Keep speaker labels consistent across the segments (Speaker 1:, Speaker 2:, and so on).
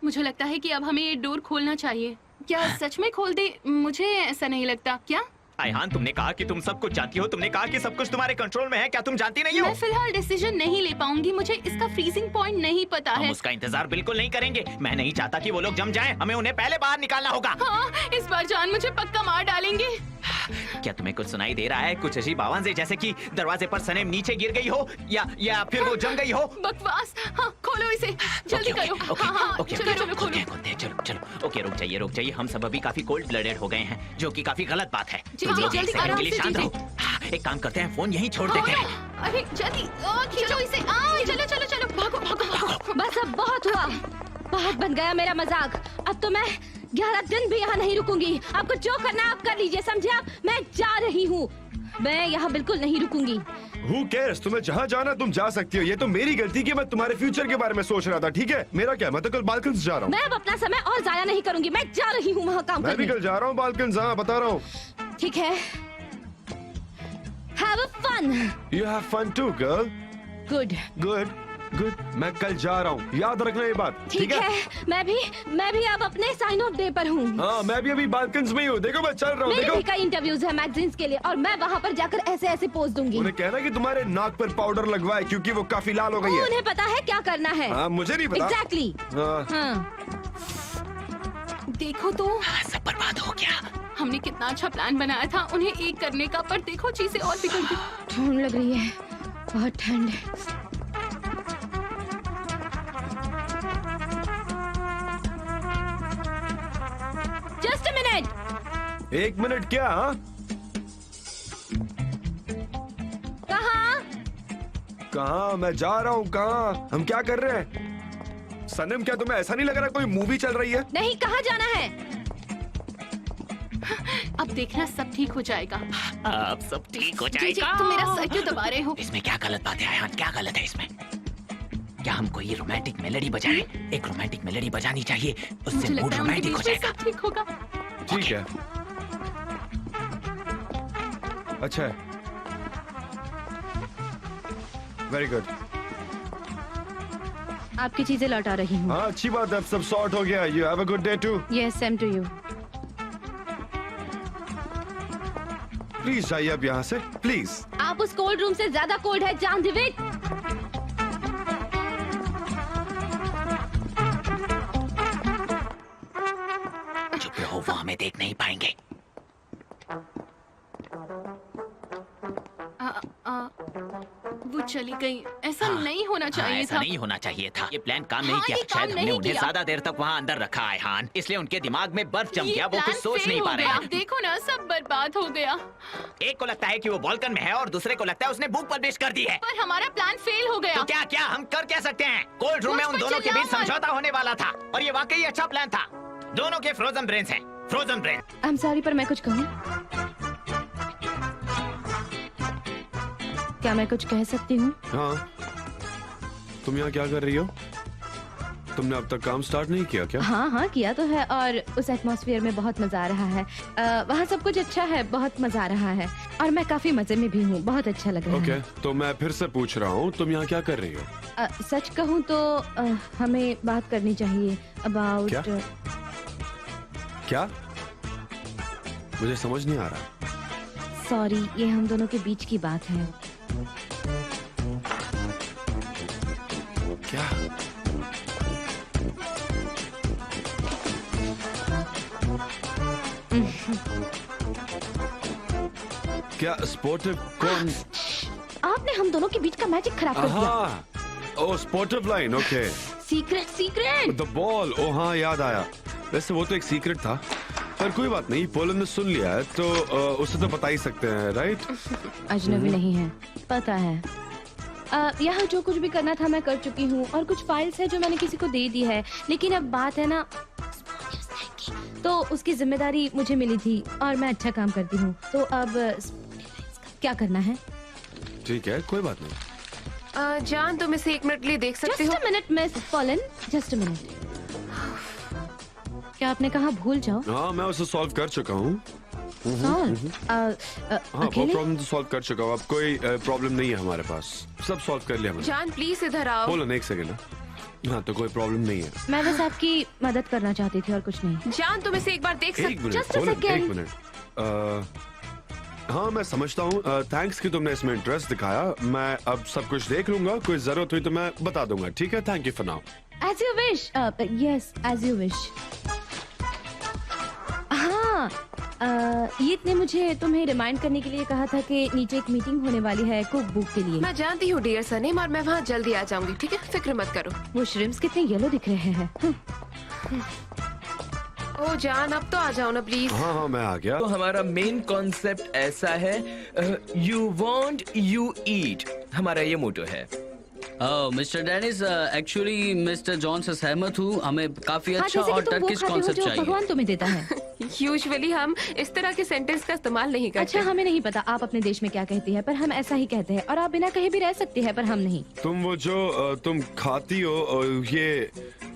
Speaker 1: मुझे लगता है कि अब हमें ये डोर खोलना चाहिए। क्या सच में खोल दे? मुझे ऐसा नहीं लगता। क्या
Speaker 2: आयहान, तुमने कहा कि तुम सब कुछ जानती हो, तुमने कहा कि सब कुछ तुम्हारे कंट्रोल में है, क्या तुम जानती नहीं हो?
Speaker 1: मैं फिलहाल डिसीजन नहीं ले पाऊंगी, मुझे इसका फ्रीजिंग पॉइंट नहीं पता
Speaker 2: हम
Speaker 1: है।
Speaker 2: उसका इंतजार बिल्कुल नहीं करेंगे। मैं नहीं चाहता कि वो लोग जम जाएं, हमें उन्हें पहले बाहर निकालना होगा।
Speaker 1: हाँ, इस बार जान मुझे पक्का मार डालेंगे।
Speaker 2: क्या तुम्हें कुछ सुनाई दे रहा है? कुछ अजीब आवाजें, जैसे कि दरवाजे पर सनम नीचे गिर गई हो या फिर वो जम गई हो।
Speaker 1: बकवास। हाँ, खोलो इसे, जल्दी करो। हाँ, चलो खोलो।
Speaker 2: चलो। ओके, रुक जाइए। हम सब अभी काफी कोल्ड ब्लडेड हो गए हैं, जो कि काफी गलत बात है।
Speaker 1: जी,
Speaker 2: तुम लोग एक
Speaker 1: जल्दी,
Speaker 2: सेकंड के लिए
Speaker 1: आराम से,
Speaker 2: शांत
Speaker 1: जी,
Speaker 2: रहो। एक काम करते हैं, फोन यहीं छोड़ देते हैं।
Speaker 1: अरे जल्दी खींचो इसे। चलो भागो।
Speaker 3: बस अब बहुत हुआ, बहुत बन गया मेरा मजाक। अब तो मैं 11 दिन भी यहाँ नहीं रुकूंगी। आपको जो करना है आप कर लीजिए, समझे आप? मैं जा रही हूँ, मैं यहाँ बिल्कुल नहीं रुकूंगी।
Speaker 4: Who cares? तुम्हें जहाँ जाना तुम जा सकती हो। ये तो मेरी गलती कि मैं तुम्हारे फ्यूचर के बारे में सोच रहा था, ठीक है? मेरा क्या, मैं तो कल बाल्कन्स जा रहा हूँ।
Speaker 3: मैं अब अपना समय और जाया नहीं करूंगी, मैं जा रही हूँ वहाँ काम
Speaker 4: मैं भी
Speaker 3: करने।
Speaker 4: कल जा रहा हूँ बाल्कन्स, हाँ बता रहा हूँ।
Speaker 3: ठीक है, have a fun.
Speaker 4: You have fun too, girl.
Speaker 3: Good.
Speaker 4: Good. मैं कल जा रहा हूँ, याद रखना ये बात,
Speaker 3: ठीक है, मैं भी अब अपने साइन ऑफ डे पर हूँ।
Speaker 4: हाँ, मैं भी अभी बाल्कन्स में ही हूँ। देखो मैं चल रहा हूँ,
Speaker 3: मेरे
Speaker 4: देखो।
Speaker 3: भी कई इंटरव्यूज है मैगजीन्स के लिए, और मैं वहाँ पर जाकर ऐसे पोज दूंगी।
Speaker 4: उन्हें कहना कि तुम्हारे नाक पर पाउडर लगवाए, क्योंकि वो काफी लाल हो गई है।
Speaker 3: उन्हें पता है क्या करना है।
Speaker 4: हाँ, मुझे नहीं पता।
Speaker 3: एग्जैक्टली।
Speaker 4: हाँ।
Speaker 1: देखो तो
Speaker 2: सब बर्बाद हो गया।
Speaker 1: हमने कितना अच्छा प्लान बनाया था उन्हें एक करने का, पर देखो चीजें और बिगड़ गई।
Speaker 3: ठंड लग रही है, बहुत ठंड है। Just a minute.
Speaker 4: 1 मिनट क्या? हाँ? कहाँ? मैं जा रहा हूँ। कहाँ? हम क्या कर रहे हैं? सनम, क्या तुम्हें ऐसा नहीं लग रहा कोई मूवी चल रही है?
Speaker 3: नहीं, कहाँ जाना है?
Speaker 1: अब देखना सब ठीक हो जाएगा।
Speaker 2: अब सब ठीक हो
Speaker 1: जी,
Speaker 2: जाएगा।
Speaker 1: तुम मेरा सर क्यों दबा रहे हो?
Speaker 2: इसमें क्या गलत बात है आयहान? क्या गलत है इसमें? क्या हम कोई रोमांटिक मेलोडी बजाएं? एक रोमांटिक मेलोडी बजानी चाहिए, उससे
Speaker 1: मुझे
Speaker 2: मूड
Speaker 1: लगता है उनके
Speaker 2: रोमांटिक हो
Speaker 1: बीच में
Speaker 2: जाएगा।
Speaker 1: सब ठीक होगा।
Speaker 4: ठीक है, अच्छा है, वेरी गुड।
Speaker 3: आपकी चीजें लौटा रही हूँ।
Speaker 4: हाँ, अच्छी बात है, अब सब सॉर्ट हो गया। You have a good day too.
Speaker 3: Yes, same to you.
Speaker 4: Please जाइए अब यहाँ से, प्लीज।
Speaker 3: आप उस कोल्ड रूम से ज्यादा कोल्ड है, जान दिविक।
Speaker 2: चुप रहो, वो हमें देख नहीं पाएंगे।
Speaker 1: वो चली गई। ऐसा नहीं होना चाहिए
Speaker 2: ऐसा
Speaker 1: था।
Speaker 2: नहीं होना चाहिए था। ये प्लान काम नहीं
Speaker 1: हाँ,
Speaker 2: किया।
Speaker 1: ये काम
Speaker 2: शायद हमने
Speaker 1: नहीं
Speaker 2: उन्हें
Speaker 1: किया।
Speaker 2: ज्यादा देर तक वहाँ अंदर रखा आयहान, इसलिए उनके दिमाग में बर्फ जम
Speaker 1: ये
Speaker 2: गया। वो
Speaker 1: प्लान
Speaker 2: कुछ सोच
Speaker 1: फेल
Speaker 2: नहीं
Speaker 1: हो
Speaker 2: पा रहे
Speaker 1: गया।
Speaker 2: हैं।
Speaker 1: देखो ना, सब बर्बाद हो गया।
Speaker 2: एक को लगता है कि वो बाल्कन में है और दूसरे को लगता है उसने बुक पब्लिश कर दी है।
Speaker 1: पर हमारा प्लान फेल हो गया।
Speaker 2: तो क्या हम कर क्या सकते हैं? कोल्ड रूम में
Speaker 1: मुझ
Speaker 2: उन
Speaker 1: पर
Speaker 2: दोनों के बीच
Speaker 1: चिल्लाओ मत।
Speaker 2: समझौता होने वाला था और ये वाकई अच्छा प्लान था। दोनों के फ्रोजन ब्रेन्स हैं, frozen brain.
Speaker 3: I am sorry, पर मैं कुछ कहूँ? क्या मैं कुछ कह सकती हूँ?
Speaker 4: हाँ, तुम यहाँ क्या कर रही हो? तुमने अब तक काम स्टार्ट नहीं किया क्या?
Speaker 3: हाँ, किया तो है, और उस एटमॉस्फेयर में बहुत मजा आ रहा है। वहाँ सब कुछ अच्छा है, बहुत मजा आ रहा है, और मैं काफी मजे में भी हूँ, बहुत अच्छा लग रहा
Speaker 4: ओके,
Speaker 3: है।
Speaker 4: तो मैं फिर से पूछ रहा हूँ, तुम यहाँ क्या कर रही हो?
Speaker 3: सच कहूँ तो हमें बात करनी चाहिए अबाउट।
Speaker 4: क्या? मुझे समझ नहीं आ रहा।
Speaker 3: सॉरी, ये हम दोनों के बीच की बात है।
Speaker 4: क्या? क्या स्पोर्टिव कौन?
Speaker 3: आपने हम दोनों के बीच का मैजिक खराब कर दिया।
Speaker 4: हाँ, ओ sportive line, okay.
Speaker 3: Secret.
Speaker 4: The ball, ओ हाँ याद आया। वैसे वो तो एक सीक्रेट था, पर कोई बात नहीं, पोलन ने सुन लिया है तो उसे तो बता ही सकते हैं, राइट?
Speaker 3: अजनबी नहीं है, पता है। यहाँ जो कुछ भी करना था मैं कर चुकी हूँ, और कुछ फाइल्स है जो मैंने किसी को दे दी है, लेकिन अब बात है ना, तो उसकी जिम्मेदारी मुझे मिली थी और मैं अच्छा काम करती हूँ, तो अब क्या करना है?
Speaker 4: ठीक है, कोई बात नहीं।
Speaker 5: जान, तुम इसे 1 मिनट के लिए देख सकते हो?
Speaker 3: Just a minute miss pollen, just a minute. क्या आपने कहा भूल जाओ?
Speaker 4: हाँ, मैं उसे सॉल्व कर चुका हूँ। हाँ, वो
Speaker 3: अकेले?
Speaker 4: प्रॉब्लम तो सॉल्व कर चुका हूँ। अब कोई प्रॉब्लम नहीं है हमारे पास, सब सॉल्व कर लिया मैंने।
Speaker 5: जान, प्लीज इधर आओ।
Speaker 4: पोलन, एक सेकेंड। हाँ तो कोई प्रॉब्लम नहीं है।
Speaker 3: मैं बस आपकी मदद करना चाहती थी और कुछ नहीं।
Speaker 5: जान तुम इसे एक बार देख
Speaker 4: एक
Speaker 5: सकते।
Speaker 4: Minute
Speaker 3: Just a
Speaker 4: pollen,
Speaker 3: second.
Speaker 4: एक मिनट। हाँ मैं समझता हूँ। थैंक्स कि तुमने इसमें इंटरेस्ट दिखाया। मैं अब सब कुछ देख लूंगा, कोई जरूरत हुई तो मैं बता दूंगा। ठीक है, thank you for now.
Speaker 3: As you wish. Yes, as you wish. हाँ, ईद ने मुझे तुम्हें रिमाइंड करने के लिए कहा था कि नीचे एक मीटिंग होने वाली है कुक बुक के लिए।
Speaker 5: मैं जानती हूँ डियर सनीम, और मैं वहाँ जल्दी आ जाऊंगी। ठीक है, फिक्र मत करो।
Speaker 3: वो श्रिम्प्स कितने येलो दिख रहे हैं।
Speaker 5: ओ जान, अब तो आ जाओ ना प्लीज।
Speaker 4: हाँ हाँ मैं आ गया।
Speaker 2: तो हमारा मेन कॉन्सेप्ट ऐसा है, यू वांट यू ईट, हमारा ये मोटो है।
Speaker 6: Mister Dennis, actually mister John से सहमत हूँ। हमें काफी
Speaker 3: हाँ,
Speaker 6: अच्छा
Speaker 3: जैसे
Speaker 6: और
Speaker 3: कि तुम वो
Speaker 6: टर्किश
Speaker 3: खाते हो
Speaker 6: कॉन्सेप्ट
Speaker 3: जो
Speaker 6: चाहिए।
Speaker 3: भगवान तुम्हें देता है।
Speaker 5: यूजुअली हम इस तरह के सेंटेंस का इस्तेमाल नहीं करते।
Speaker 3: अच्छा, हमें नहीं पता आप अपने देश में क्या कहती है, पर हम ऐसा ही कहते हैं। और आप बिना कहे भी रह सकती है, पर हम नहीं।
Speaker 4: तुम वो जो तुम खाती हो, ये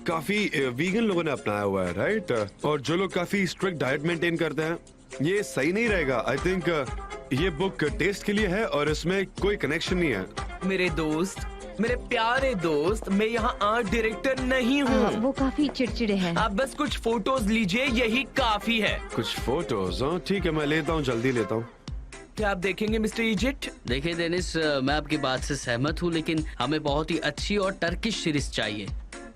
Speaker 4: काफी वीगन लोगों ने अपनाया हुआ है, राइट? और जो लोग काफी स्ट्रिक्ट डाइट मेंटेन करते हैं, ये सही नहीं रहेगा। आई थिंक ये बुक टेस्ट के लिए है और इसमें कोई कनेक्शन नहीं है।
Speaker 2: मेरे दोस्त, मेरे प्यारे दोस्त, मैं यहाँ आर्ट डायरेक्टर नहीं हूँ।
Speaker 3: वो काफी चिड़चिड़े हैं।
Speaker 2: आप बस कुछ फोटोज लीजिए, यही काफी है।
Speaker 4: कुछ फोटोज? ठीक है, मैं लेता हूँ, जल्दी लेता हूँ।
Speaker 2: क्या आप देखेंगे मिस्टर इजिप्ट?
Speaker 6: देखिए डेनिस, मैं आपकी बात से सहमत हूँ, लेकिन हमें बहुत ही अच्छी और टर्किश सीरीज चाहिए।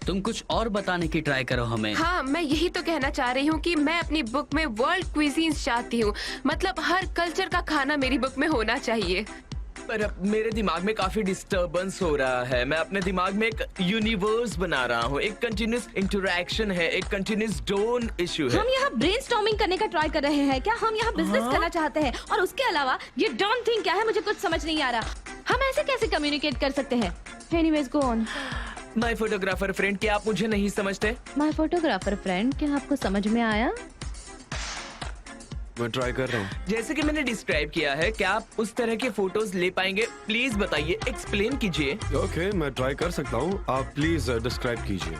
Speaker 6: तुम कुछ और बताने की ट्राई करो हमें।
Speaker 5: हाँ, मैं यही तो कहना चाह रही हूँ कि मैं अपनी बुक में वर्ल्ड क्विजीन्स चाहती हूँ। मतलब हर कल्चर का खाना मेरी बुक में होना चाहिए।
Speaker 2: पर अब मेरे दिमाग में काफी डिस्टरबेंस हो रहा है। मैं अपने दिमाग में एक यूनिवर्स बना रहा हूँ, एक कंटिन्यूस इंटरैक्शन है, एक कंटिन्यूस डोन इशू है।
Speaker 3: हम यहाँ ब्रेनस्टॉर्मिंग करने का ट्राई कर रहे हैं। क्या हम यहाँ बिजनेस करना चाहते हैं? और उसके अलावा ये डोंट थिंक क्या है, मुझे कुछ समझ नहीं आ रहा। हम ऐसे कैसे कम्युनिकेट कर सकते हैं? Anyways go on.
Speaker 2: My photographer friend, क्या आप मुझे नहीं समझते?
Speaker 3: माय फोटोग्राफर फ्रेंड, क्या आपको समझ में आया?
Speaker 4: मैं ट्राई कर रहा हूँ।
Speaker 2: जैसे कि मैंने डिस्क्राइब किया है, क्या आप उस तरह के फोटोज ले पाएंगे? प्लीज बताइए, एक्सप्लेन कीजिए।
Speaker 4: ओके, मैं ट्राई कर सकता हूँ। आप प्लीज डिस्क्राइब कीजिए।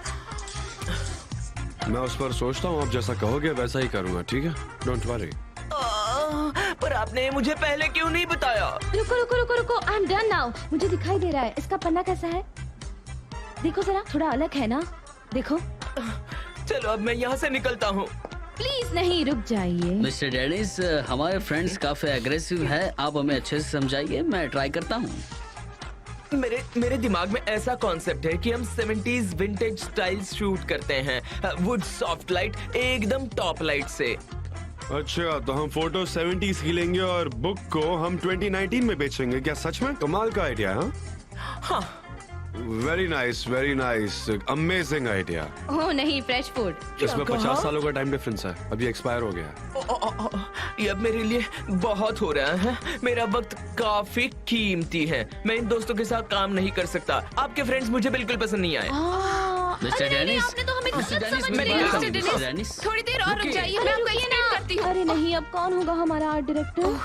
Speaker 4: मैं उस पर सोचता हूँ, आप जैसा कहोगे वैसा ही करूँगा। ठीक है, डोंट वरी।
Speaker 2: पर आपने मुझे पहले क्यों नहीं बताया?
Speaker 3: रुको रुको रुको रुको, आई एम डन नाउ। मुझे दिखाई दे रहा है। इसका पन्ना कैसा है? देखो जरा, थोड़ा अलग है ना? देखो।
Speaker 2: चलो अब मैं यहाँ से निकलता हूँ।
Speaker 3: प्लीज नहीं, रुक जाइए।
Speaker 6: मिस्टर डेनिस, हमारे फ्रेंड्स काफी एग्रेसिव है, आप हमें अच्छे से समझाइए। मैं ट्राई करता हूँ।
Speaker 2: मेरे दिमाग में ऐसा कॉन्सेप्ट है कि हम 70s विंटेज स्टाइल शूट करते हैं, वुड सॉफ्ट लाइट, एकदम टॉप लाइट से।
Speaker 4: अच्छा, तो हम फोटो 70s की लेंगे और बुक को हम 2019 में बेचेंगे। क्या सच में? कमाल का आइडिया है।
Speaker 2: हाँ,
Speaker 4: वेरी नाइस, अमेजिंग आइडिया।
Speaker 3: ओह नहीं, फ्रेश फूड।
Speaker 4: इसमें 50 सालों का टाइम डिफरेंस है, अभी एक्सपायर हो गया।
Speaker 2: ये अब मेरे लिए बहुत हो रहा है। मेरा वक्त काफी कीमती है। मैं इन दोस्तों के साथ काम नहीं कर सकता। आपके फ्रेंड्स मुझे बिल्कुल पसंद नहीं आए।
Speaker 6: मिस्टर डेनिस,
Speaker 3: आपने तो हमें
Speaker 6: मिस्टर
Speaker 3: गलत
Speaker 6: डेनिस,
Speaker 3: समझ
Speaker 6: मैं
Speaker 3: लिया।
Speaker 6: बात
Speaker 5: मिस्टर
Speaker 6: करूँ, मिस्टर
Speaker 5: डेनिस,
Speaker 6: डेनिस।
Speaker 5: थोड़ी देर और रुक
Speaker 2: रुकिए।
Speaker 5: जाइए, मैं आपको एक्सप्लेन करती हूँ।
Speaker 3: अरे नहीं, अब कौन होगा हमारा आर्ट डायरेक्टर?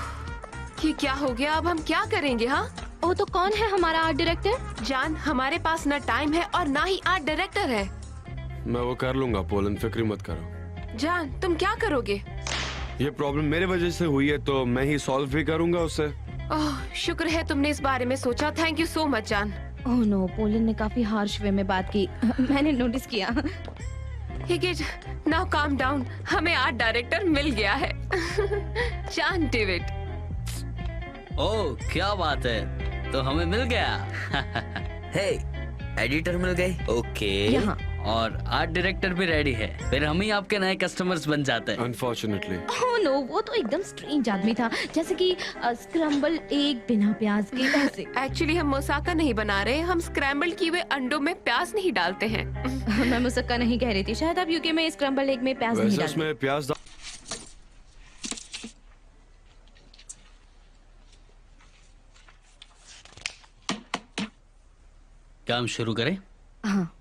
Speaker 5: ये क्या हो गया? अब हम क्या करेंगे? हाँ
Speaker 3: ओ, तो कौन है हमारा आर्ट डायरेक्टर?
Speaker 5: जान, हमारे पास ना टाइम है और ना ही आर्ट डायरेक्टर है।
Speaker 4: मैं वो कर लूंगा पोलन, फिक्र मत करो।
Speaker 5: जान, तुम क्या करोगे?
Speaker 4: ये प्रॉब्लम मेरे वजह से हुई है तो मैं ही सॉल्व भी करूंगा उसे।
Speaker 5: ओह, शुक्र है तुमने इस बारे में सोचा। थैंक यू सो मच जान।
Speaker 3: ओह नो, पोलन ने काफी हार्श वे में बात की। मैंने नोटिस किया।
Speaker 5: नाउ काम डाउन, हमें आर्ट डायरेक्टर मिल गया है। जान डेविड।
Speaker 6: ओह, क्या बात है, तो हमें मिल गया।
Speaker 7: हे, एडिटर मिल गए। ओके।
Speaker 3: यहाँ।
Speaker 6: और आर्ट डायरेक्टर भी रेडी है, फिर हम ही आपके नए कस्टमर्स बन जाते हैं।
Speaker 4: अनफॉर्चुनेटली।
Speaker 3: ओह नो, वो तो एकदम स्ट्रेंज आदमी था, जैसे कि स्क्रम्बल एग बिना प्याज के, वैसे।
Speaker 5: एक्चुअली हम मोसाका नहीं बना रहे, हम स्क्रैम्बल किए हुए अंडों में प्याज नहीं डालते हैं।
Speaker 3: मैं मुसक्का नहीं कह रही थी, शायद आप यूके में स्क्रम्बल एग में प्याज नहीं
Speaker 4: वैसे
Speaker 3: डालते।
Speaker 4: उसमें प्याज
Speaker 6: क्या हम शुरू करें?
Speaker 3: हाँ।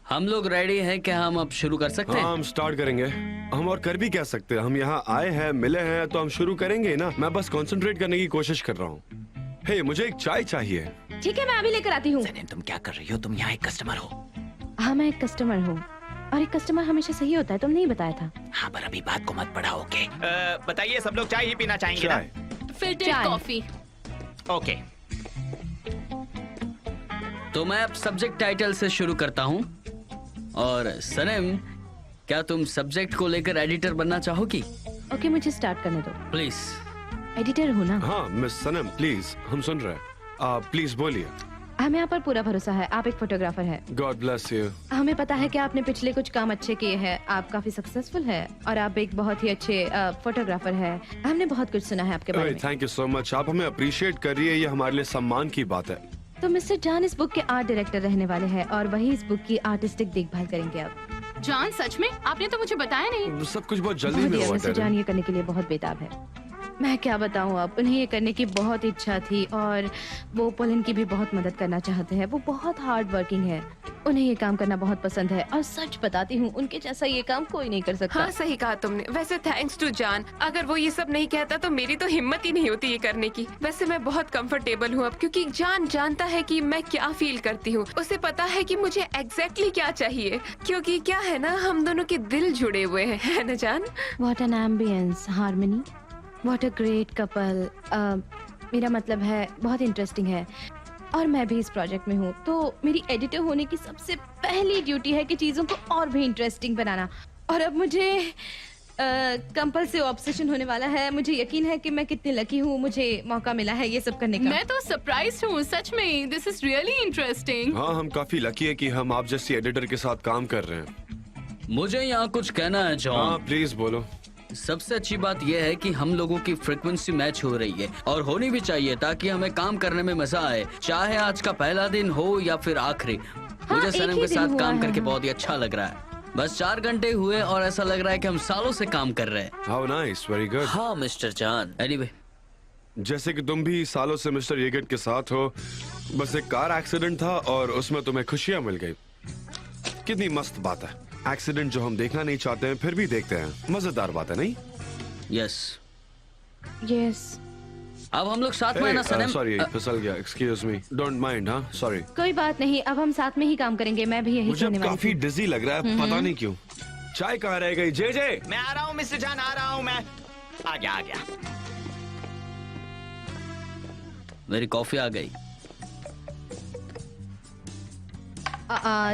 Speaker 6: हम लोग रेडी हैं, क्या हम अब शुरू कर सकते
Speaker 4: हाँ,
Speaker 6: हैं?
Speaker 4: हम स्टार्ट करेंगे। हम और कर भी क्या सकते हैं? हम यहाँ आए हैं, मिले हैं, तो हम शुरू करेंगे ना। मैं बस कंसंट्रेट करने की कोशिश कर रहा हूँ। हे, मुझे एक चाय चाहिए।
Speaker 3: ठीक है, मैं अभी लेकर आती हूँ।
Speaker 2: सनीम, तुम क्या कर रही हो? तुम यहाँ एक कस्टमर हो।
Speaker 3: हाँ, मैं एक कस्टमर हूँ और एक कस्टमर हमेशा सही होता है, तुमने नहीं बताया था।
Speaker 2: हाँ, पर अभी बात को मत बढ़ाओ, ओके? बताइए, सब लोग चाय ही पीना चाहेंगे ना?
Speaker 4: चाय।
Speaker 1: फिल्टर्ड
Speaker 3: चाय।
Speaker 1: कॉफी।
Speaker 2: ओके।
Speaker 6: तो मैं अब सब्जेक्ट टाइटल से शुरू करता हूँ। और सनम, क्या तुम सब्जेक्ट को लेकर एडिटर बनना चाहोगी?
Speaker 3: ओके, मुझे स्टार्ट करने दो।
Speaker 6: प्लीज।
Speaker 3: एडिटर हूँ ना?
Speaker 4: हाँ मिस सनम प्लीज, हम सुन रहे हैं, आप प्लीज बोलिए।
Speaker 3: हमें आप पर पूरा भरोसा है, आप एक फोटोग्राफर है।
Speaker 4: God bless you.
Speaker 3: हमें पता है कि आपने पिछले कुछ काम अच्छे किए हैं, आप काफी सक्सेसफुल है और आप एक बहुत ही अच्छे फोटोग्राफर है। हमने बहुत कुछ सुना है आपके बारे में।
Speaker 4: थैंक यू सो मच, आप हमें अप्रिशिएट कर रही है, ये हमारे लिए सम्मान की बात है।
Speaker 3: तो मिस्टर जान इस बुक के आर्ट डायरेक्टर रहने वाले हैं और वही इस बुक की आर्टिस्टिक देखभाल करेंगे। अब
Speaker 1: जॉन, सच में आपने तो मुझे बताया नहीं।
Speaker 4: सब कुछ बहुत जल्दी
Speaker 3: बहुत
Speaker 4: में
Speaker 3: ही
Speaker 4: हुआ
Speaker 3: मिस्टर जान ये करने के लिए बहुत बेताब है। मैं क्या बताऊं, अब उन्हें ये करने की बहुत इच्छा थी और वो पोलन की भी बहुत मदद करना चाहते हैं। वो बहुत हार्ड वर्किंग है, उन्हें ये काम करना बहुत पसंद है और सच बताती हूँ उनके जैसा ये काम कोई नहीं कर सकता।
Speaker 5: हाँ सही कहा तुमने। वैसे थैंक्स टू जान, अगर वो ये सब नहीं कहता तो मेरी तो हिम्मत ही नहीं होती ये करने की। वैसे मैं बहुत कंफर्टेबल हूँ अब, क्योंकि जान जानता है कि मैं क्या फील करती हूँ। उसे पता है कि मुझे एग्जैक्टली क्या चाहिए, क्योंकि क्या है ना, हम दोनों के दिल जुड़े हुए हैं, है ना जान?
Speaker 3: What an ambience, harmony, what a great couple. मेरा मतलब है बहुत इंटरेस्टिंग है और मैं भी इस प्रोजेक्ट में हूँ, तो मेरी एडिटर होने की सबसे पहली ड्यूटी है कि चीजों को और भी इंटरेस्टिंग बनाना। और अब मुझे कंपल्सिव ऑब्सेशन होने वाला है। मुझे यकीन है कि मैं कितनी लकी हूँ, मुझे मौका मिला है ये सब करने का।
Speaker 1: मैं तो सरप्राइज हूँ सच में। This is really interesting.
Speaker 4: हाँ हम काफी लकी है कि हम आप जैसी एडिटर के साथ काम कर रहे हैं।
Speaker 6: मुझे यहाँ कुछ कहना है
Speaker 4: हाँ
Speaker 6: जॉन।
Speaker 4: प्लीज बोलो।
Speaker 6: सबसे अच्छी बात यह है कि हम लोगों की फ्रीक्वेंसी मैच हो रही है और होनी भी चाहिए, ताकि हमें काम करने में मजा आए, चाहे आज का पहला दिन हो या फिर आखिरी। मुझे
Speaker 3: एक
Speaker 6: सनम
Speaker 3: ही
Speaker 6: के
Speaker 3: दिन
Speaker 6: साथ
Speaker 3: हुआ
Speaker 6: काम
Speaker 3: है,
Speaker 6: करके
Speaker 3: हाँ।
Speaker 6: बहुत ही अच्छा लग रहा है। बस 4 घंटे हुए और ऐसा लग रहा है कि हम सालों से काम कर रहे हैं।
Speaker 4: How nice, very good.
Speaker 7: हाँ मिस्टर जान।
Speaker 6: एनीवे,
Speaker 4: जैसे कि तुम भी सालों से मिस्टर येगेट के साथ हो, बस एक कार एक्सीडेंट था और उसमें तुम्हें खुशियां मिल गई। कितनी मस्त बात है। एक्सीडेंट जो हम देखना नहीं चाहते हैं फिर भी देखते हैं, मजेदार बात है नहीं?
Speaker 6: यस।
Speaker 3: यस।
Speaker 6: अब हम लोग साथ में ना सनम।
Speaker 4: सॉरी फिसल गया, एक्सक्यूज मी, डोंट माइंड। हाँ सॉरी।
Speaker 3: कोई बात नहीं, अब हम साथ में ही काम करेंगे। मैं भी यही
Speaker 4: मुझे
Speaker 3: कहने
Speaker 4: अब
Speaker 3: वाली
Speaker 4: काफी
Speaker 3: थी।
Speaker 4: डिजी लग रहा है, पता नहीं क्यों। चाय कहाँ रह गई? जे जे
Speaker 8: मैं आ रहा हूँ मिस्टर जान, आ रहा हूँ मैं। आ गया।
Speaker 6: मेरी कॉफी आ गई।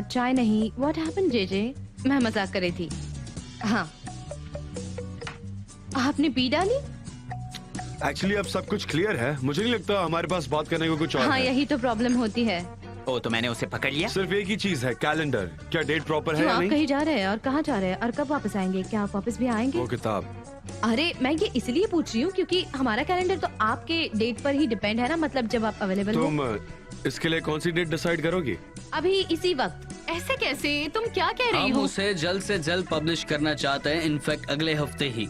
Speaker 3: चाय नहीं। What happened JJ? मैं मजाक कर रही थी। हाँ, आपने पी डाली?
Speaker 4: एक्चुअली अब सब कुछ क्लियर है, मुझे नहीं लगता हमारे पास बात करने को कुछ और
Speaker 3: हाँ,
Speaker 4: है।
Speaker 3: यही तो प्रॉब्लम होती है।
Speaker 8: ओ तो मैंने उसे पकड़ लिया।
Speaker 4: सिर्फ एक ही चीज है, कैलेंडर। क्या डेट प्रॉपर है
Speaker 3: क्यों,
Speaker 4: या
Speaker 3: आप
Speaker 4: नहीं?
Speaker 3: कहीं जा रहे हैं और कहाँ जा रहे हैं और कब वापस आएंगे? क्या आप वापस भी आएंगे?
Speaker 4: वो किताब।
Speaker 3: अरे मैं ये इसलिए पूछ रही हूँ क्योंकि हमारा कैलेंडर तो आपके डेट पर ही डिपेंड है ना, मतलब जब आप अवेलेबल हो।
Speaker 4: तुम इसके लिए कौन सी डेट डिसाइड करोगी?
Speaker 3: अभी इसी वक्त।
Speaker 1: ऐसे कैसे? तुम क्या कह रही
Speaker 6: हम
Speaker 1: हो?
Speaker 6: उसे जल्द से जल्द पब्लिश करना चाहते हैं, इनफैक्ट अगले हफ्ते ही।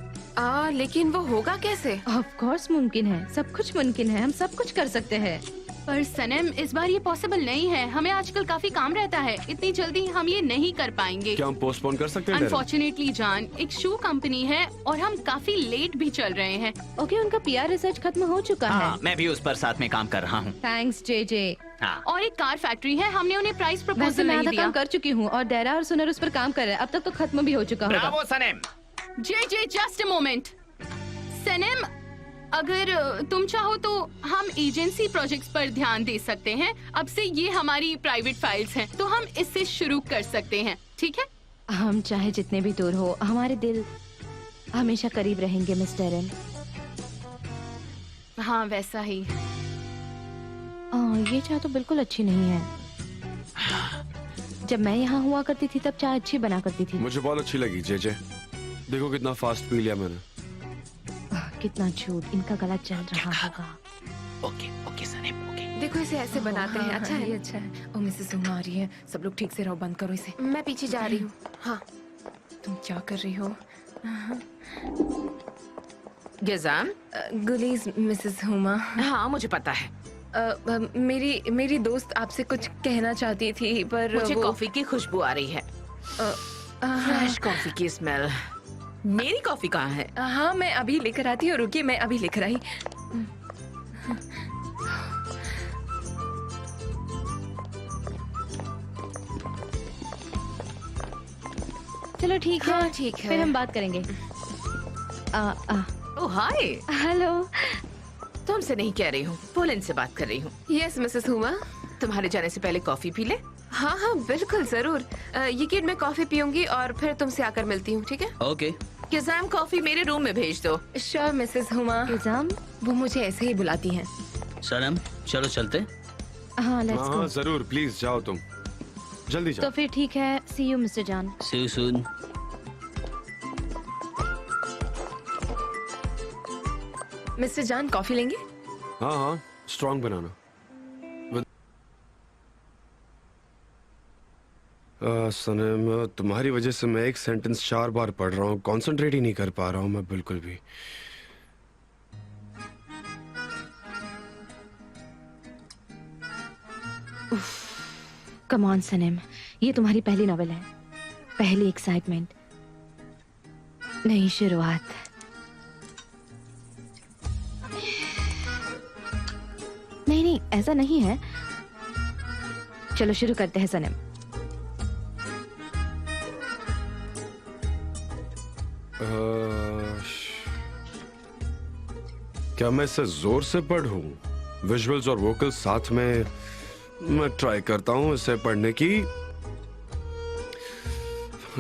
Speaker 5: लेकिन वो होगा कैसे?
Speaker 3: ऑफ कोर्स मुमकिन है, सब कुछ मुमकिन है, हम सब कुछ कर सकते हैं।
Speaker 1: पर सनम, इस बार ये पॉसिबल नहीं है। हमें आजकल काफी काम रहता है, इतनी जल्दी हम ये नहीं कर पाएंगे।
Speaker 4: क्या हम पोस्टपोन कर सकते हैं? डेरेन?
Speaker 1: अनफॉर्चुनेटली जान, एक शू कंपनी है और हम काफी लेट भी चल रहे हैं।
Speaker 3: ओके, उनका पीआर रिसर्च खत्म हो चुका
Speaker 8: हाँ
Speaker 3: है।
Speaker 8: मैं भी उस पर साथ में काम कर रहा हूँ।
Speaker 3: Thanks JJ.
Speaker 8: हाँ
Speaker 1: और एक कार फैक्ट्री है, हमने उन्हें प्राइस
Speaker 3: वैसे
Speaker 1: प्रपोजल
Speaker 3: मैं
Speaker 1: नहीं
Speaker 3: आधा
Speaker 1: दिया।
Speaker 3: काम कर चुकी हूँ और डेरा और सुनर उस पर काम कर रहे हैं। अब तक तो खत्म भी हो चुका होगा।
Speaker 8: ब्रावो सनम।
Speaker 1: जे जस्ट अ मोमेंट। सनम, अगर तुम चाहो तो हम एजेंसी प्रोजेक्ट्स पर ध्यान दे सकते हैं। अब से ये हमारी प्राइवेट फाइल्स हैं, तो हम इससे शुरू कर सकते हैं, ठीक है?
Speaker 3: हम चाहे जितने भी दूर हो, हमारे दिल हमेशा करीब रहेंगे मिस डेरेन।
Speaker 1: हाँ वैसा ही।
Speaker 3: ये चाय तो बिल्कुल अच्छी नहीं है। जब मैं यहाँ हुआ करती थी तब चाय अच्छी बना करती थी।
Speaker 4: मुझे बहुत अच्छी लगी जे जे। देखो कितना फास्ट पी लिया मैंने।
Speaker 3: कितना झूठ, इनका गला चल रहा होगा।
Speaker 8: ओके ओके सनम, ओके।
Speaker 5: देखो इसे ऐसे बनाते हैं। अच्छा है,
Speaker 9: अच्छा है। ओ मिसेस उमा आ रही है, सब लोग ठीक से रहो, बंद करो इसे।
Speaker 5: मैं पीछे जा रही हूँ। हाँ
Speaker 9: तुम क्या कर रही हो?
Speaker 10: गजान,
Speaker 9: गुलीज मिसेस हुमा।
Speaker 10: हाँ मुझे पता है।
Speaker 9: मेरी दोस्त आपसे कुछ कहना चाहती थी, पर
Speaker 10: मुझे
Speaker 9: वो-
Speaker 10: कॉफी की खुशबू आ रही है, फ्रेश कॉफी की स्मेल। मेरी कॉफी कहाँ है?
Speaker 9: हाँ मैं अभी लेकर आती हूँ, रुकिए मैं अभी लेकर आई।
Speaker 3: चलो ठीक है,
Speaker 5: हाँ, ठीक है।
Speaker 3: फिर हम बात करेंगे।
Speaker 10: ओह हाय,
Speaker 3: हेलो।
Speaker 10: तुमसे नहीं कह रही हूँ, पोलन से बात कर रही हूँ।
Speaker 5: Yes Mrs Huma.
Speaker 10: तुम्हारे जाने से पहले कॉफी पी ले।
Speaker 5: हाँ हाँ बिल्कुल जरूर। ये किड मैं कॉफी पीऊंगी और फिर तुमसे आकर मिलती हूँ, ठीक है?
Speaker 6: ओके।
Speaker 10: किज़ाम कॉफी मेरे रूम में भेज दो।
Speaker 5: Sure Mrs Huma.
Speaker 3: एग्जाम।
Speaker 5: वो मुझे ऐसे ही बुलाती हैं।
Speaker 6: सनम चलो चलते।
Speaker 3: हाँ लेट्स
Speaker 4: हाँ
Speaker 3: गो।
Speaker 4: जरूर, प्लीज जाओ तुम, जल्दी
Speaker 3: तो
Speaker 4: जाओ।
Speaker 3: फिर ठीक है, सी यू मिस्टर जान।
Speaker 6: सी यू सून।
Speaker 5: मिस्टर जान कॉफी लेंगे?
Speaker 4: हाँ हाँ, स्ट्रॉन्ग बनाना। सनम, तुम्हारी वजह से मैं एक सेंटेंस 4 बार पढ़ रहा हूँ, कंसंट्रेट ही नहीं कर पा रहा हूँ मैं बिल्कुल भी।
Speaker 3: कम ऑन सनम, ये तुम्हारी पहली नॉवेल है, पहली एक्साइटमेंट, नई शुरुआत। नहीं नहीं, ऐसा नहीं है। चलो शुरू करते हैं सनम।
Speaker 4: क्या मैं इसे जोर से पढ़ूं? विजुअल्स और वोकल्स साथ में? मैं ट्राई करता हूं इसे पढ़ने की।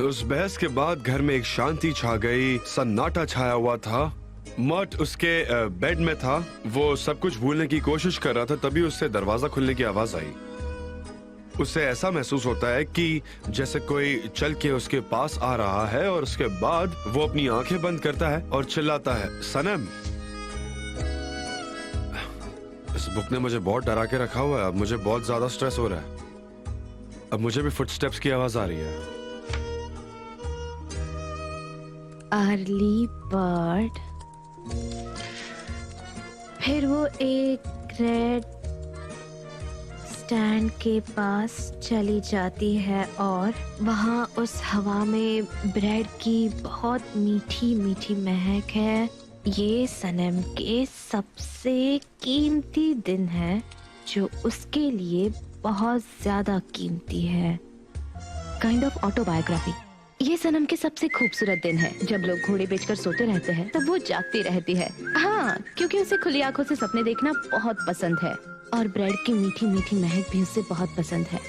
Speaker 4: उस बहस के बाद घर में एक शांति छा गई, सन्नाटा छाया हुआ था। मट उसके बेड में था, वो सब कुछ भूलने की कोशिश कर रहा था, तभी उससे दरवाजा खुलने की आवाज आई। उसे ऐसा महसूस होता है कि जैसे कोई चल के उसके पास आ रहा है, और उसके बाद वो अपनी आंखें बंद करता है और चिल्लाता है, सनम। इस बुक ने मुझे बहुत डरा के रखा हुआ है। अब मुझे बहुत ज्यादा स्ट्रेस हो रहा है। अब मुझे भी फुटस्टेप्स की आवाज आ रही है।
Speaker 3: Early bird. फिर वो एक रेड स्टैंड के पास चली जाती है और वहाँ उस हवा में ब्रेड की बहुत मीठी मीठी महक है। ये सनम के सबसे कीमती दिन है, जो उसके लिए बहुत ज्यादा कीमती है। Kind of autobiography. ये सनम के सबसे खूबसूरत दिन है। जब लोग घोड़े बेचकर सोते रहते हैं तब वो जागती रहती है। हाँ, क्योंकि उसे खुली आंखों से सपने देखना बहुत पसंद है, और ब्रेड की मीठी मीठी महक भी उसे बहुत पसंद है।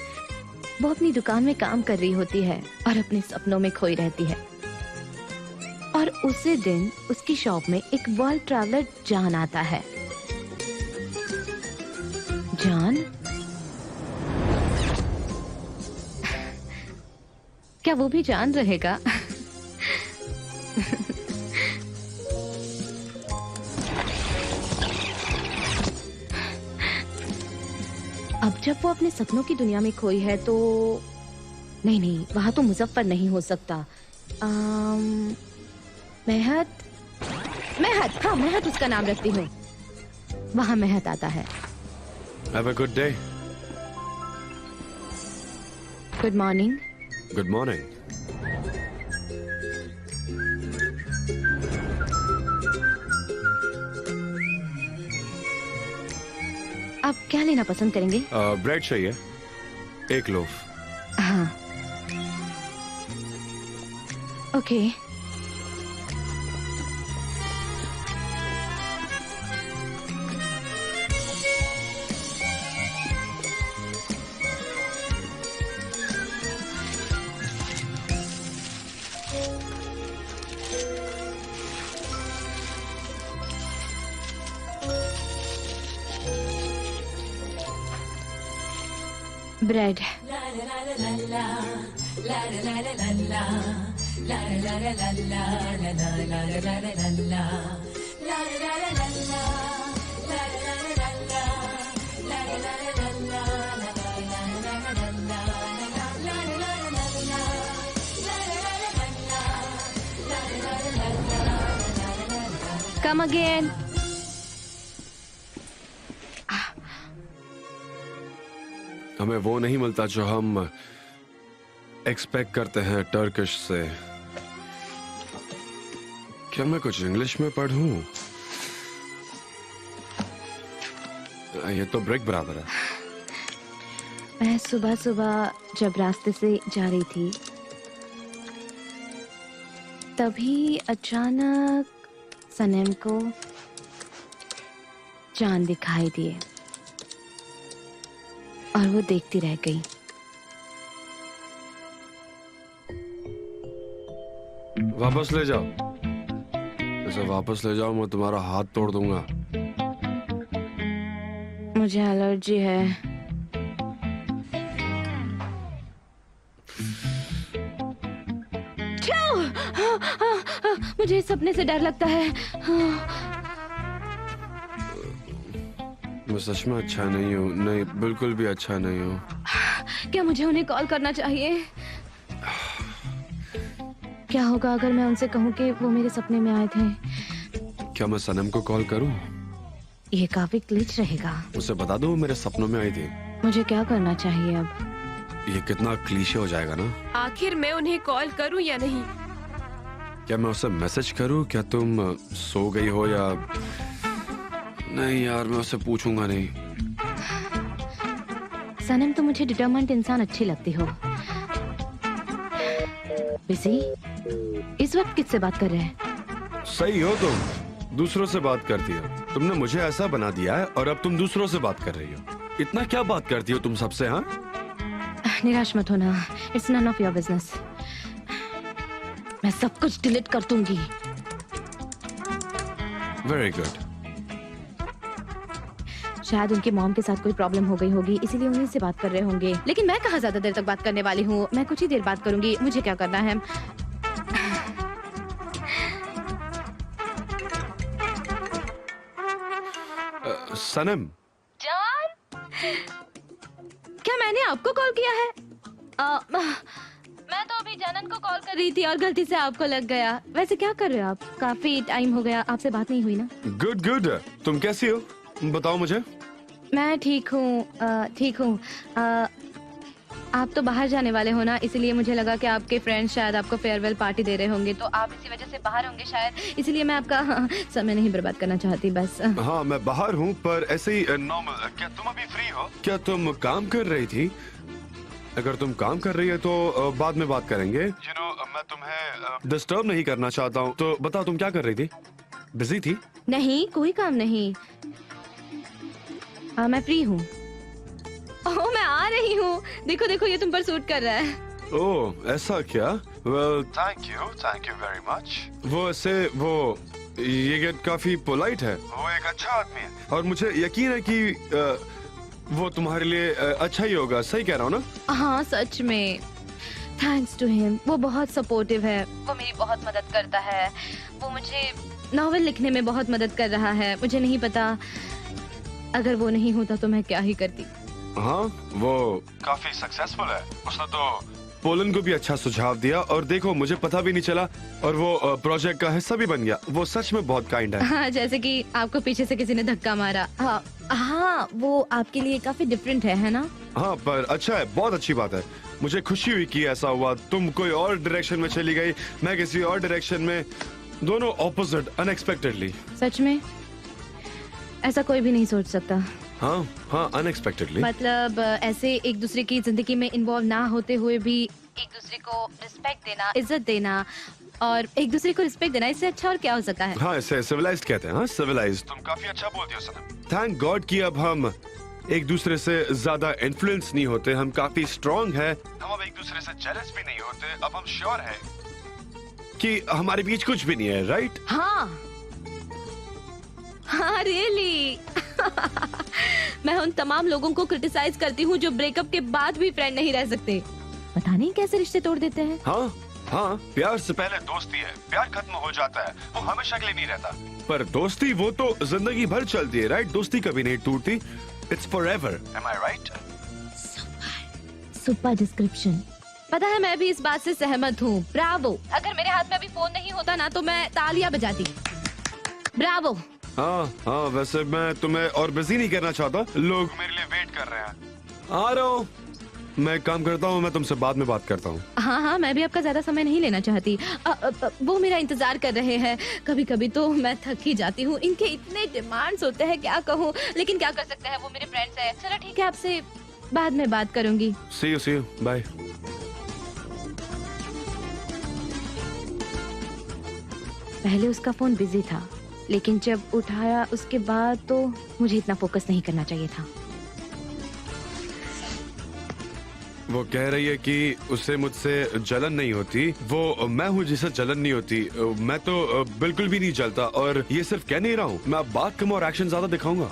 Speaker 3: वो अपनी दुकान में काम कर रही होती है और अपने सपनों में खोई रहती है। और उसी दिन उसकी शॉप में एक वर्ल्ड ट्रैवलर जान आता है। जान? क्या वो भी जान रहेगा? अब जब वो अपने सपनों की दुनिया में खोई है तो नहीं, वहां तो मुजफ्फर नहीं हो सकता। मेहत, हाँ मेहत उसका नाम रखती हूँ। वहाँ मेहत आता है।
Speaker 4: Have a good day.
Speaker 3: Good morning.
Speaker 4: Good morning.
Speaker 3: आप क्या लेना पसंद करेंगे?
Speaker 4: ब्रेड चाहिए, एक लोफ।
Speaker 3: हाँ, ओके। ब्रेड। Come again.
Speaker 4: हमें वो नहीं मिलता जो हम एक्सपेक्ट करते हैं टर्किश से। क्या मैं कुछ इंग्लिश में पढ़ूं? ये तो ब्रेक बराबर है।
Speaker 3: मैं सुबह सुबह जब रास्ते से जा रही थी तभी अचानक सनम को जान दिखाई दिए और वो देखती रह गई।
Speaker 4: वापस ले जाओ, इसे वापस ले जाओ, मैं तुम्हारा हाथ तोड़ दूंगा।
Speaker 3: मुझे एलर्जी है। मुझे इस सपने से डर लगता है।
Speaker 4: मैं सच में अच्छा नहीं हूँ, नहीं बिल्कुल भी अच्छा नहीं हूँ।
Speaker 3: क्या मुझे उन्हें कॉल करना चाहिए? क्या होगा अगर मैं उनसे कहूँ कि वो मेरे सपने में आए थे?
Speaker 4: क्या मैं सनम को कॉल करूँ?
Speaker 3: ये काफी क्लिच रहेगा।
Speaker 4: उसे बता दो वो मेरे सपनों में आई थी।
Speaker 3: मुझे क्या करना चाहिए अब?
Speaker 4: ये कितना क्लीशे हो जाएगा ना।
Speaker 5: आखिर मैं उन्हें कॉल करूं या नहीं?
Speaker 4: क्या मैं उसे मैसेज करूँ क्या तुम सो गई हो या नहीं? यार मैं उससे पूछूंगा नहीं।
Speaker 3: सनम, तो मुझे डिटरमेंट इंसान अच्छी लगती हो। बिजी इस वक्त किससे बात कर रहे हैं?
Speaker 4: सही हो तुम, दूसरों से बात करती हो। तुमने मुझे ऐसा बना दिया है और अब तुम दूसरों से बात कर रही हो। इतना क्या बात करती हो तुम सबसे? हाँ,
Speaker 3: निराश मत होना, it's none of your business. मैं सब कुछ डिलीट कर दूंगी।
Speaker 4: Very good.
Speaker 3: शायद उनके मॉम के साथ कोई प्रॉब्लम हो गई होगी, इसीलिए उन्हीं से बात कर रहे होंगे। लेकिन मैं कहाँ ज्यादा देर तक बात करने वाली हूँ। मैं कुछ ही देर बात करूंगी। मुझे क्या करना है?
Speaker 4: सनम।
Speaker 3: जान, क्या मैंने आपको कॉल किया है? मैं तो अभी जानन को कॉल कर रही थी और गलती से आपको लग गया। वैसे क्या कर रहे हो आप? काफी टाइम हो गया, आपसे बात नहीं हुई ना।
Speaker 4: Good good. तुम कैसी हो बताओ मुझे।
Speaker 3: मैं ठीक हूँ, ठीक हूँ। आप तो बाहर जाने वाले हो ना, इसलिए मुझे लगा कि आपके फ्रेंड्स शायद आपको फेयरवेल पार्टी दे रहे होंगे, तो आप इसी वजह से बाहर होंगे शायद, इसलिए मैं आपका समय नहीं बर्बाद करना चाहती बस।
Speaker 4: हाँ मैं बाहर हूँ पर ऐसे ही नॉर्मल। क्या तुम अभी फ्री हो? क्या तुम काम कर रही थी? अगर तुम काम कर रही है तो बाद में बात करेंगे। मैं तुम्हें डिस्टर्ब नहीं करना चाहता हूँ, तो बताओ तुम क्या कर रही थी? बिजी थी?
Speaker 3: नहीं, कोई काम नहीं। मैं फ्री हूँ। ओह, मैं आ रही हूँ। देखो देखो, ये तुम पर सूट कर रहा है।
Speaker 4: ओह ऐसा क्या? Well thank you very much. वो ऐसे वो ये गेट काफी पोलाइट है। वो एक अच्छा आदमी है और मुझे यकीन है कि वो तुम्हारे लिए अच्छा ही होगा। सही कह रहा हूँ ना?
Speaker 3: हाँ सच में, थैंक्स टू हिम। वो बहुत सपोर्टिव है, वो मेरी बहुत मदद करता है। वो मुझे नॉवेल लिखने में बहुत मदद कर रहा है। मुझे नहीं पता, अगर वो नहीं होता तो मैं क्या ही करती।
Speaker 4: हाँ वो काफी सक्सेसफुल है। उसने तो पोलन को भी अच्छा सुझाव दिया और देखो मुझे पता भी नहीं चला और वो प्रोजेक्ट का हिस्सा भी बन गया। वो सच में बहुत काइंड है।
Speaker 3: हाँ, जैसे कि आपको पीछे से किसी ने धक्का मारा। हाँ हाँ, वो आपके लिए काफी डिफरेंट है ना?
Speaker 4: हाँ पर अच्छा है, बहुत अच्छी बात है। मुझे खुशी हुई कि ऐसा हुआ। तुम कोई और डायरेक्शन में चली गई, मैं किसी और डायरेक्शन में, दोनों ऑपोजिट अनएक्सपेक्टेडली।
Speaker 3: सच में ऐसा कोई भी नहीं सोच सकता।
Speaker 4: हाँ हाँ अनएक्सपेक्टेडली।
Speaker 3: मतलब ऐसे एक दूसरे की जिंदगी में इन्वॉल्व ना होते हुए भी एक दूसरे को रिस्पेक्ट देना, इज्जत देना और एक दूसरे को रिस्पेक्ट देना, इससे अच्छा और क्या हो सकता है?
Speaker 4: हाँ इसे सिविलाइज्ड कहते हैं। हाँ सिविलाइज्ड। तुम काफी अच्छा बोलती हो सनम। थैंक गॉड कि अब हम एक दूसरे से ज्यादा इन्फ्लुएंस नहीं होते। हम काफी स्ट्रांग है। हम अब एक दूसरे से जेलस भी नहीं होते। अब हम श्योर है कि हमारे बीच कुछ भी नहीं है। राइट?
Speaker 3: हाँ हाँ रियली। मैं उन तमाम लोगों को क्रिटिसाइज करती हूँ जो ब्रेकअप के बाद भी फ्रेंड नहीं रह सकते। पता नहीं कैसे रिश्ते तोड़ देते हैं।
Speaker 4: हाँ हाँ, प्यार से पहले दोस्ती है। प्यार खत्म हो जाता है, वो हमेशा के लिए नहीं रहता। पर दोस्ती वो तो जिंदगी भर चलती है। राइट? दोस्ती कभी नहीं टूटती। It's forever. Am I right?
Speaker 3: Super description. पता है, मैं भी इस बात से सहमत हूँ। ब्रावो। अगर मेरे हाथ में अभी फोन नहीं होता ना तो मैं तालियां बजाती। ब्रावो।
Speaker 4: हाँ हाँ, वैसे मैं तुम्हें और बिजी नहीं करना चाहता। लोग मेरे लिए वेट कर रहे हैं। आ रहा हूँ। मैं काम करता हूँ, मैं तुमसे बाद में बात करता हूँ।
Speaker 3: हाँ हाँ, मैं भी आपका ज्यादा समय नहीं लेना चाहती। वो मेरा इंतजार कर रहे हैं। कभी कभी तो मैं थक ही जाती हूँ। इनके इतने डिमांड्स होते हैं, क्या कहूँ, लेकिन क्या कर सकते हैं, वो मेरे फ्रेंड्स हैं। चलो ठीक है, आपसे बाद में बात करूंगी।
Speaker 4: सी यू बाय।
Speaker 3: पहले उसका फोन बिजी था, लेकिन जब उठाया उसके बाद तो मुझे इतना फोकस नहीं करना चाहिए था।
Speaker 4: वो कह रही है कि उसे मुझसे जलन नहीं होती। वो मैं हूँ जिसे जलन नहीं होती। मैं तो बिल्कुल भी नहीं जलता, और ये सिर्फ कह नहीं रहा हूँ, मैं अब बात कम और एक्शन ज्यादा दिखाऊंगा।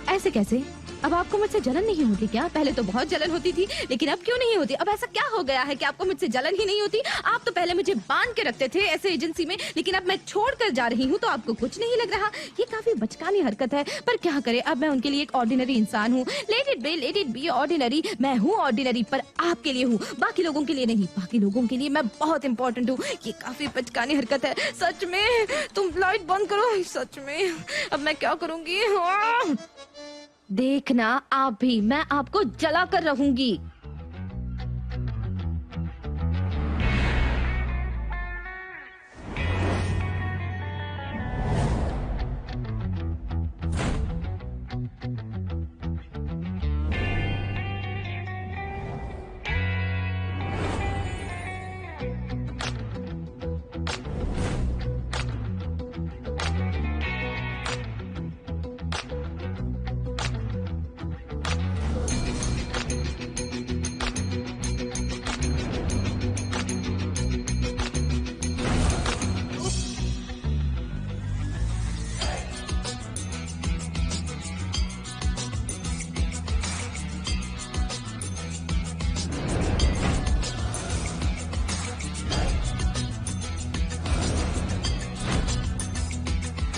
Speaker 3: ऐसे कैसे? अब आपको मुझसे जलन नहीं होती क्या? पहले तो बहुत जलन होती थी, लेकिन अब क्यों नहीं होती? अब ऐसा क्या हो गया है कि आपको मुझसे जलन ही नहीं होती? आप तो पहले मुझे बांध के रखते थे ऐसे एजेंसी में, लेकिन अब मैं छोड़ कर जा रही हूँ तो आपको कुछ नहीं लग रहा। ये काफी बचकानी हरकत है, पर क्या करे, अब मैं उनके लिए एक ऑर्डिनरी इंसान हूँ। Let it be ordinary. मैं हूँ ऑर्डिनरी, पर आपके लिए हूँ, बाकी लोगों के लिए नहीं। बाकी लोगों के लिए मैं बहुत इंपॉर्टेंट हूँ। ये काफी बचकानी हरकत है सच में। तुम लाइट बंद करो। सच में अब मैं क्या करूँगी? देखना आप भी, मैं आपको जला कर रहूंगी।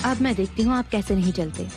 Speaker 3: अब मैं देखती हूँ आप कैसे नहीं चलते।